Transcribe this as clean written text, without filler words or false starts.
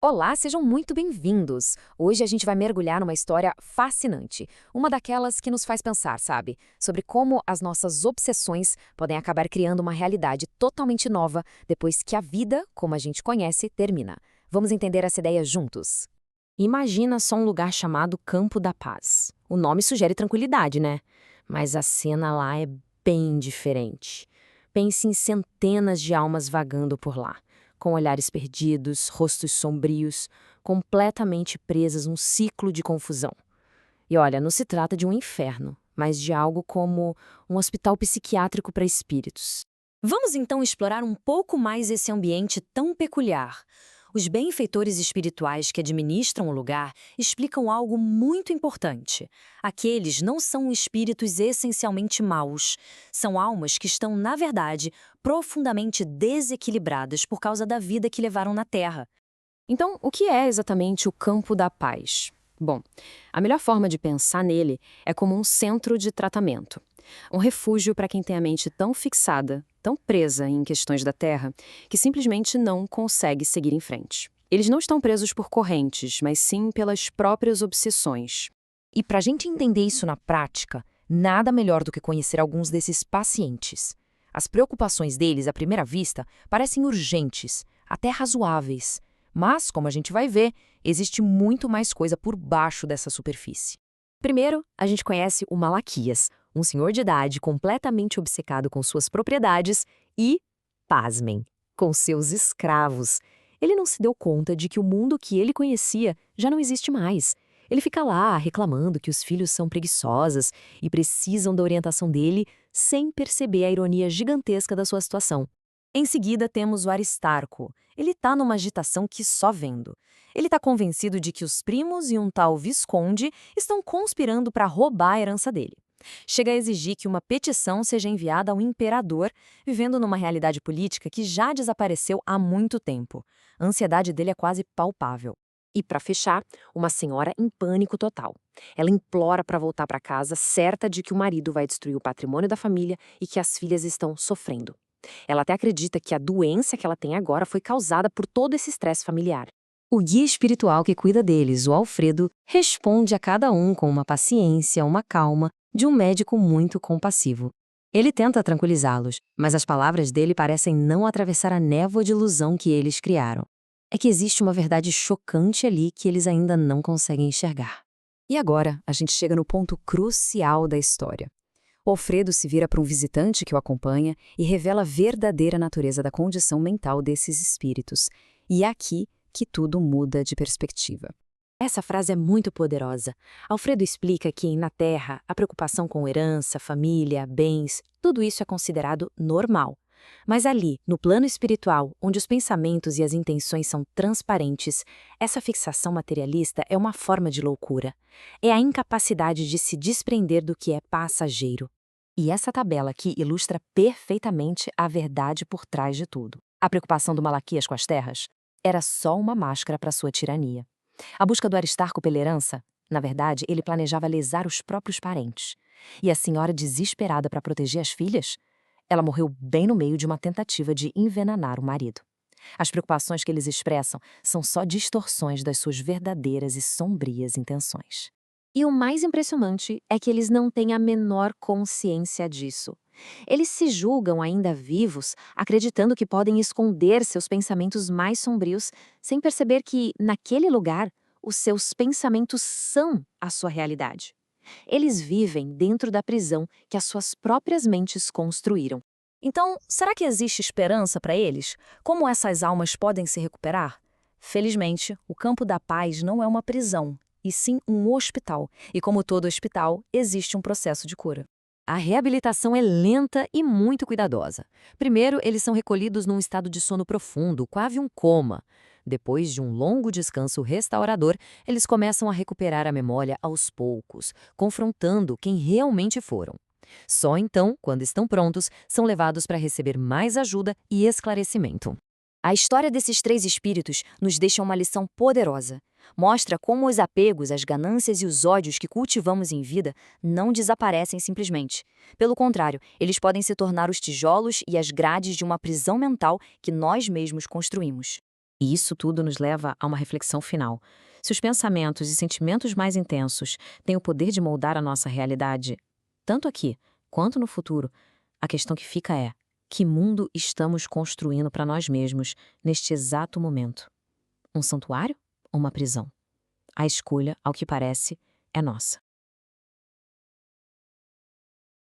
Olá, sejam muito bem-vindos! Hoje a gente vai mergulhar numa história fascinante, uma daquelas que nos faz pensar, sabe? Sobre como as nossas obsessões podem acabar criando uma realidade totalmente nova depois que a vida, como a gente conhece, termina. Vamos entender essa ideia juntos? Imagina só um lugar chamado Campo da Paz. O nome sugere tranquilidade, né? Mas a cena lá é bem diferente. Pense em centenas de almas vagando por lá, com olhares perdidos, rostos sombrios, completamente presas num ciclo de confusão. E olha, não se trata de um inferno, mas de algo como um hospital psiquiátrico para espíritos. Vamos então explorar um pouco mais esse ambiente tão peculiar. Os benfeitores espirituais que administram o lugar explicam algo muito importante. Aqueles não são espíritos essencialmente maus. São almas que estão, na verdade, profundamente desequilibradas por causa da vida que levaram na Terra. Então, o que é exatamente o campo da paz? Bom, a melhor forma de pensar nele é como um centro de tratamento. Um refúgio para quem tem a mente tão fixada, tão presa em questões da Terra, que simplesmente não consegue seguir em frente. Eles não estão presos por correntes, mas sim pelas próprias obsessões. E para a gente entender isso na prática, nada melhor do que conhecer alguns desses pacientes. As preocupações deles, à primeira vista, parecem urgentes, até razoáveis. Mas, como a gente vai ver, existe muito mais coisa por baixo dessa superfície. Primeiro, a gente conhece o Malaquias, um senhor de idade completamente obcecado com suas propriedades e, pasmem, com seus escravos. Ele não se deu conta de que o mundo que ele conhecia já não existe mais. Ele fica lá reclamando que os filhos são preguiçosas e precisam da orientação dele, sem perceber a ironia gigantesca da sua situação. Em seguida, temos o Aristarco. Ele está numa agitação que só vendo. Ele está convencido de que os primos e um tal Visconde estão conspirando para roubar a herança dele. Chega a exigir que uma petição seja enviada ao imperador, vivendo numa realidade política que já desapareceu há muito tempo. A ansiedade dele é quase palpável. E, para fechar, uma senhora em pânico total. Ela implora para voltar para casa, certa de que o marido vai destruir o patrimônio da família e que as filhas estão sofrendo. Ela até acredita que a doença que ela tem agora foi causada por todo esse estresse familiar. O guia espiritual que cuida deles, o Alfredo, responde a cada um com uma paciência, uma calma, de um médico muito compassivo. Ele tenta tranquilizá-los, mas as palavras dele parecem não atravessar a névoa de ilusão que eles criaram. É que existe uma verdade chocante ali que eles ainda não conseguem enxergar. E agora, a gente chega no ponto crucial da história. O Alfredo se vira para um visitante que o acompanha e revela a verdadeira natureza da condição mental desses espíritos. E é aqui que tudo muda de perspectiva. Essa frase é muito poderosa. Alfredo explica que, na Terra, a preocupação com herança, família, bens, tudo isso é considerado normal. Mas ali, no plano espiritual, onde os pensamentos e as intenções são transparentes, essa fixação materialista é uma forma de loucura. É a incapacidade de se desprender do que é passageiro. E essa tabela aqui ilustra perfeitamente a verdade por trás de tudo. A preocupação do Malaquias com as terras era só uma máscara para sua tirania. A busca do Aristarco pela herança, na verdade, ele planejava lesar os próprios parentes. E a senhora desesperada para proteger as filhas? Ela morreu bem no meio de uma tentativa de envenenar o marido. As preocupações que eles expressam são só distorções das suas verdadeiras e sombrias intenções. E o mais impressionante é que eles não têm a menor consciência disso. Eles se julgam ainda vivos, acreditando que podem esconder seus pensamentos mais sombrios, sem perceber que, naquele lugar, os seus pensamentos são a sua realidade. Eles vivem dentro da prisão que as suas próprias mentes construíram. Então, será que existe esperança para eles? Como essas almas podem se recuperar? Felizmente, o Campo da Paz não é uma prisão, e sim um hospital, e como todo hospital, existe um processo de cura. A reabilitação é lenta e muito cuidadosa. Primeiro, eles são recolhidos num estado de sono profundo, quase um coma. Depois de um longo descanso restaurador, eles começam a recuperar a memória aos poucos, confrontando quem realmente foram. Só então, quando estão prontos, são levados para receber mais ajuda e esclarecimento. A história desses três espíritos nos deixa uma lição poderosa. Mostra como os apegos, as ganâncias e os ódios que cultivamos em vida não desaparecem simplesmente. Pelo contrário, eles podem se tornar os tijolos e as grades de uma prisão mental que nós mesmos construímos. E isso tudo nos leva a uma reflexão final. Se os pensamentos e sentimentos mais intensos têm o poder de moldar a nossa realidade, tanto aqui quanto no futuro, a questão que fica é: que mundo estamos construindo para nós mesmos neste exato momento? Um santuário ou uma prisão? A escolha, ao que parece, é nossa.